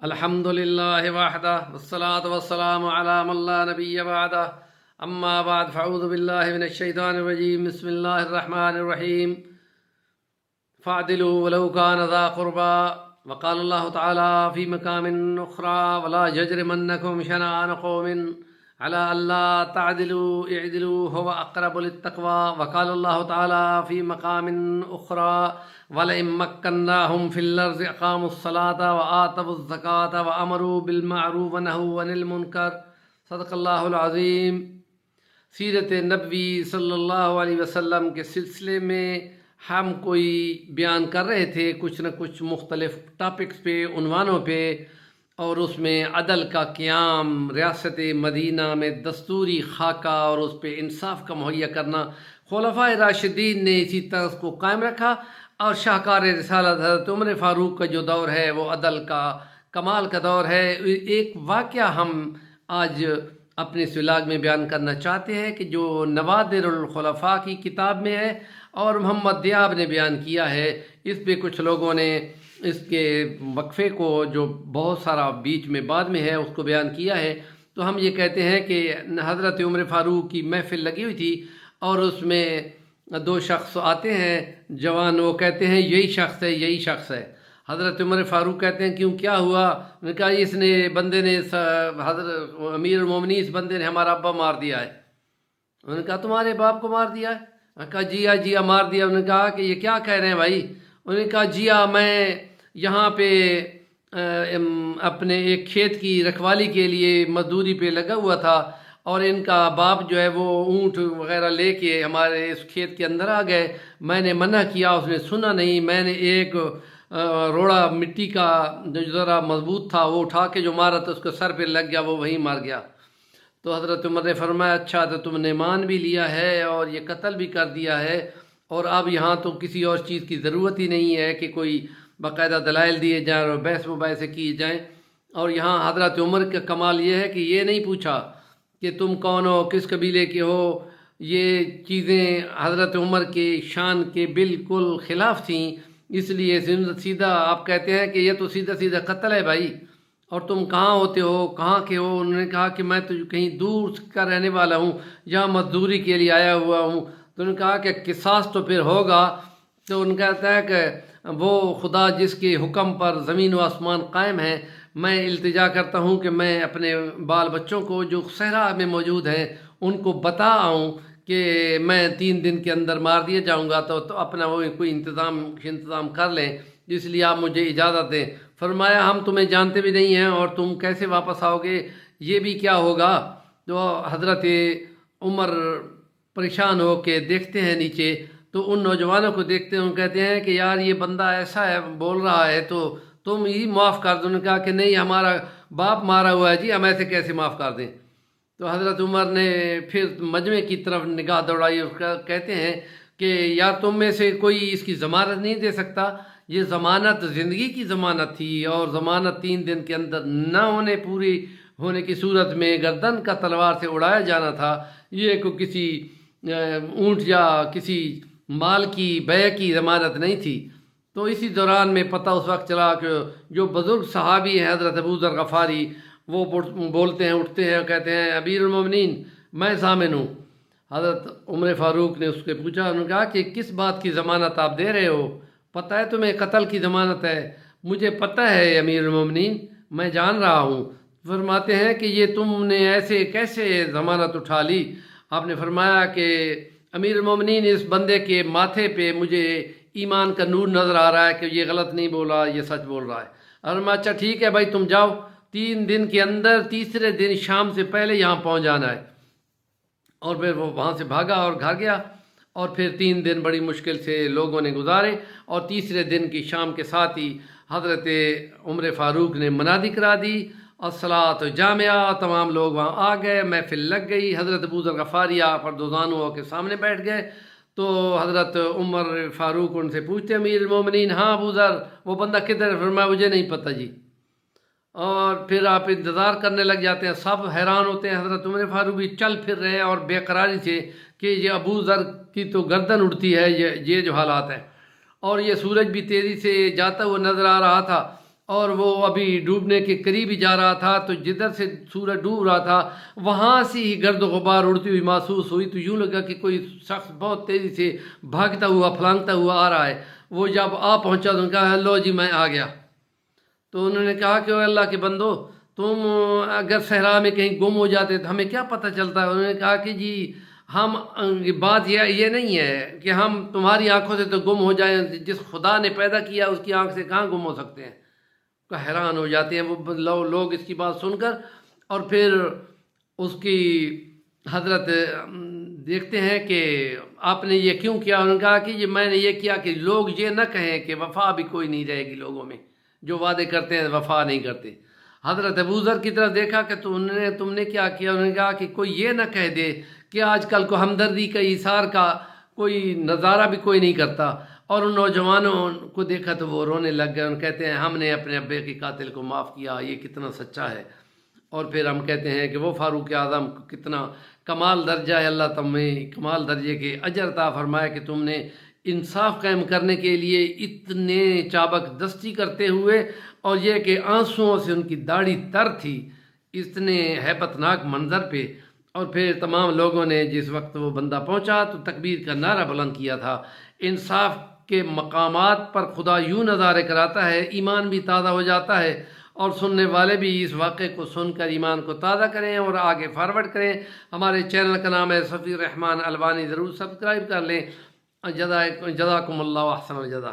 الحمد لله وحده والصلاة والسلام على من لا نبي بعده أما بعد فأعوذ بالله من الشيطان الرجيم بسم الله الرحمن الرحيم فاعدلوا ولو كان ذا قربى وقال الله تعالى في مقام أخرى ولا يجرمنكم شنآن قوم على ألا تعدلوا اعدلوا هو أقرب للتقوى وقال الله تعالى في مقام أخرى ولئن مكناهم في الأرض أقاموا الصلاة وآتوا الزكاة وأمروا بالمعروف ونهوا عن المنكر صدق اللہ العظیم۔ سیرت نبوی صلی اللہ علیہ وسلم کے سلسلے میں ہم کوئی بیان کر رہے تھے کچھ نہ کچھ مختلف ٹاپکس پہ، عنوانوں پہ، اور اس میں عدل کا قیام، ریاست مدینہ میں دستوری خاکہ اور اس پہ انصاف کا مہیا کرنا، خلفائے راشدین نے اسی طرز کو قائم رکھا، اور شاہکار رسالت حضرت عمر فاروق کا جو دور ہے وہ عدل کا کمال کا دور ہے۔ ایک واقعہ ہم آج اپنے اس ولاگ میں بیان کرنا چاہتے ہیں کہ جو نوادر الخلفاء کی کتاب میں ہے اور محمد دیاب نے بیان کیا ہے۔ اس پہ کچھ لوگوں نے اس کے وقفے کو جو بہت سارا بیچ میں بعد میں ہے اس کو بیان کیا ہے، تو ہم یہ کہتے ہیں کہ حضرت عمر فاروق کی محفل لگی ہوئی تھی اور اس میں دو شخص آتے ہیں جوان، وہ کہتے ہیں یہی شخص ہے یہی شخص ہے۔ حضرت عمر فاروق کہتے ہیں کیوں کیا ہوا؟ انہوں نے کہا اس نے بندے نے حضرت امیر المومنین اس بندے نے ہمارا ابا مار دیا ہے۔ انہوں نے کہا تمہارے باپ کو مار دیا ہے؟ انہوں نے کہا جی ہاں مار دیا۔ انہوں نے کہا کہ یہ کیا کہہ رہے ہیں بھائی؟ انہوں نے کہا جی ہاں، میں یہاں پہ اپنے ایک کھیت کی رکھوالی کے لیے مزدوری پہ لگا ہوا تھا اور ان کا باپ جو ہے وہ اونٹ وغیرہ لے کے ہمارے اس کھیت کے اندر آ گئے۔ میں نے منع کیا، اس نے سنا نہیں۔ میں نے ایک روڑا مٹی کا جو ذرا مضبوط تھا وہ اٹھا کے جو مارا تو اس کو سر پہ لگ گیا، وہ وہیں مار گیا۔ تو حضرت عمر نے فرمایا اچھا تو تم نے مان بھی لیا ہے اور یہ قتل بھی کر دیا ہے، اور اب یہاں تو کسی اور چیز کی ضرورت ہی نہیں ہے کہ کوئی باقاعدہ دلائل دیے جائیں اور بحث مباحثے کیے جائیں۔ اور یہاں حضرت عمر کا کمال یہ ہے کہ یہ نہیں پوچھا کہ تم کون ہو، کس قبیلے کے ہو۔ یہ چیزیں حضرت عمر کے شان کے بالکل خلاف تھیں، اس لیے سیدھا آپ کہتے ہیں کہ یہ تو سیدھا قتل ہے بھائی، اور تم کہاں ہوتے ہو، کہاں کے ہو؟ انہوں نے کہا کہ میں تو کہیں دور کا رہنے والا ہوں، یہاں مزدوری کے لیے آیا ہوا ہوں۔ تو انہوں نے کہا کہ قصاص تو پھر ہوگا۔ تو ان کا کہتا ہے کہ وہ خدا جس کے حکم پر زمین و آسمان قائم ہے، میں التجا کرتا ہوں کہ میں اپنے بال بچوں کو جو صحرا میں موجود ہیں ان کو بتا آؤں کہ میں 3 دن کے اندر مار دیا جاؤں گا، تو اپنا وہ کوئی انتظام کر لیں، اس لیے آپ مجھے اجازت دیں۔ فرمایا ہم تمہیں جانتے بھی نہیں ہیں اور تم کیسے واپس آؤ گے، یہ بھی کیا ہوگا؟ تو حضرت عمر پریشان ہو کے دیکھتے ہیں نیچے، تو ان نوجوانوں کو دیکھتے ہیں، ان کہتے ہیں کہ یار یہ بندہ ایسا ہے بول رہا ہے تو تم ہی معاف کر دو۔ انہوں نے کہا کہ نہیں ہمارا باپ مارا ہوا ہے جی، ہم ایسے کیسے معاف کر دیں؟ تو حضرت عمر نے پھر مجمع کی طرف نگاہ دوڑائی اور کہتے ہیں کہ یار تم میں سے کوئی اس کی ضمانت نہیں دے سکتا؟ یہ ضمانت زندگی کی ضمانت تھی، اور ضمانت 3 دن کے اندر نہ پوری ہونے کی صورت میں گردن کا تلوار سے اڑایا جانا تھا۔ یہ کوئی کسی اونٹ یا کسی مال کی بیع کی ضمانت نہیں تھی۔ تو اسی دوران میں پتہ اس وقت چلا کہ جو بزرگ صحابی ہیں حضرت ابو ذر غفاری، وہ بولتے ہیں، اٹھتے ہیں اور کہتے ہیں امیر المومنین میں ضامن ہوں۔ حضرت عمر فاروق نے اس سے پوچھا، انہوں نے کہا کہ کس بات کی ضمانت آپ دے رہے ہو؟ پتہ ہے تمہیں قتل کی ضمانت ہے؟ مجھے پتہ ہے امیر المومنین، میں جان رہا ہوں۔ فرماتے ہیں کہ یہ تم نے ایسے کیسے ضمانت اٹھا لی؟ آپ نے فرمایا کہ امیر المومنین اس بندے کے ماتھے پہ مجھے ایمان کا نور نظر آ رہا ہے کہ یہ غلط نہیں بولا، یہ سچ بول رہا ہے۔ اور میں اچھا ٹھیک ہے بھائی تم جاؤ، 3 دن کے اندر تیسرے دن شام سے پہلے یہاں پہنچ جانا ہے۔ اور پھر وہ وہاں سے بھاگا اور گھر گیا، اور پھر 3 دن بڑی مشکل سے لوگوں نے گزارے، اور تیسرے دن کی شام کے ساتھ ہی حضرت عمر فاروق نے منادی کرا دی، الصلاۃ جامعہ، تمام لوگ وہاں آ گئے، محفل لگ گئی۔ حضرت ابو ذر غفاری پر دوزانوں کے سامنے بیٹھ گئے۔ تو حضرت عمر فاروق ان سے پوچھتے امیر المومنین ہاں ابو ذر وہ بندہ کدھر ہے؟ فرمایا مجھے نہیں پتہ جی۔ اور پھر آپ انتظار کرنے لگ جاتے ہیں، سب حیران ہوتے ہیں۔ حضرت عمر فاروق بھی چل پھر رہے ہیں اور بے قراری سے کہ یہ ابو ذر کی تو گردن اڑتی ہے، یہ جو حالات ہیں۔ اور یہ سورج بھی تیزی سے جاتا ہوا نظر آ رہا تھا، اور وہ ابھی ڈوبنے کے قریب ہی جا رہا تھا، تو جدھر سے سورج ڈوب رہا تھا وہاں سے ہی گرد و غبار اڑتی ہوئی محسوس ہوئی، تو یوں لگا کہ کوئی شخص بہت تیزی سے بھاگتا ہوا پھلانگتا ہوا آ رہا ہے۔ وہ جب آ پہنچا تو انہوں نے کہا لو جی میں آ گیا۔ تو انہوں نے کہا کہ اے اللہ کے بندو، تم اگر صحرا میں کہیں گم ہو جاتے تو ہمیں کیا پتہ چلتا؟ انہوں نے کہا کہ جی ہم بات یہ نہیں ہے کہ ہم تمہاری آنکھوں سے تو گم ہو جائیں، جس خدا نے پیدا کیا اس کی آنکھ سے کہاں گم ہو سکتے ہیں؟ تو حیران ہو جاتے ہیں وہ لوگ اس کی بات سن کر، اور پھر اس کی حضرت دیکھتے ہیں کہ آپ نے یہ کیوں کیا؟ انہوں نے کہا کہ یہ میں نے یہ کیا کہ لوگ یہ نہ کہیں کہ وفا بھی کوئی نہیں رہے گی لوگوں میں، جو وعدے کرتے ہیں وفا نہیں کرتے۔ حضرت ابوذر کی طرف دیکھا کہ تم نے کیا کیا؟ انہوں نے کہا کہ کوئی یہ نہ کہہ دے کہ آج کل کو ہمدردی کا ایثار کا کوئی نظارہ بھی کوئی نہیں کرتا۔ اور ان نوجوانوں کو دیکھا تو وہ رونے لگ گئے، ان کہتے ہیں ہم نے اپنے ابے کے قاتل کو معاف کیا، یہ کتنا سچا ہے۔ اور پھر ہم کہتے ہیں کہ وہ فاروق اعظم کتنا کمال درجہ ہے، اللہ تمہیں کمال درجے کے اجر عطا فرمائے کہ تم نے انصاف قائم کرنے کے لیے اتنے چابک دستی کرتے ہوئے، اور یہ کہ آنسوؤں سے ان کی داڑھی تر تھی اتنے ہیبت ناک منظر پہ۔ اور پھر تمام لوگوں نے جس وقت وہ بندہ پہنچا تو تکبیر کا نعرہ بلند کیا تھا۔ انصاف کے مقامات پر خدا یوں نظارے کراتا ہے، ایمان بھی تازہ ہو جاتا ہے، اور سننے والے بھی اس واقعے کو سن کر ایمان کو تازہ کریں اور آگے فارورڈ کریں۔ ہمارے چینل کا نام ہے صفی الرحمن البانی، ضرور سبسکرائب کر لیں۔ جزاکم اللہ احسن الجزا۔